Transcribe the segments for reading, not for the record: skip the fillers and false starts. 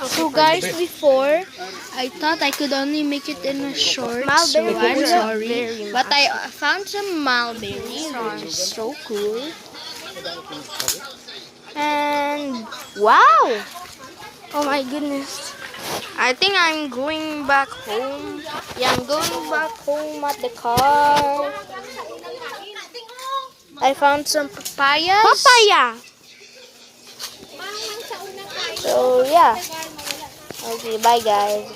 So guys, before I thought I could only make it in a short, so I'm sorry. But I found some mulberries, which is so cool. And wow! Oh my goodness. I think I'm going back home. Yeah, I'm going back home at the car. I found some papayas. Papaya! So yeah. Okay, bye guys.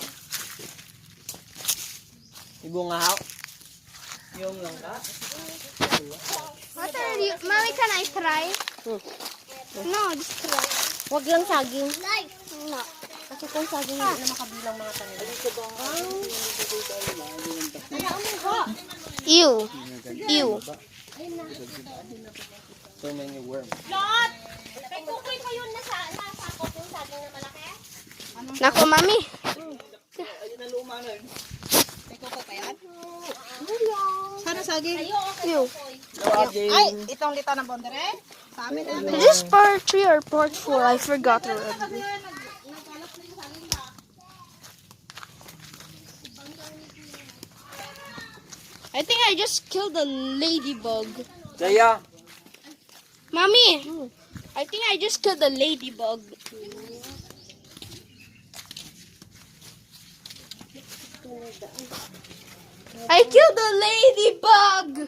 Ibungahaw. Yung langka. What are you? Mommy, can I try? No, just try. Wag lang saging. No. Kasi kung saging hindi na makabilang mga tanim. Ew. Ew. So many worms. Lot! May kukoy pa yun na sakop yung saging na malaki. Nako, mami. Ayun ang luma na yun. May kukoy pa yan? Sana saging. Ew. Ay, itong lito ng bondere? Sa amin na. Is this part 3 or part 4? I forgot already. I think I just killed a ladybug. Jaya. Mommy, I think I just killed a ladybug. I killed a ladybug!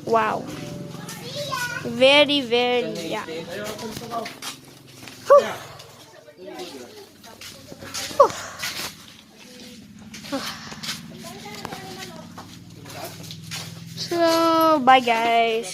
Wow. Very, yeah. So, bye guys.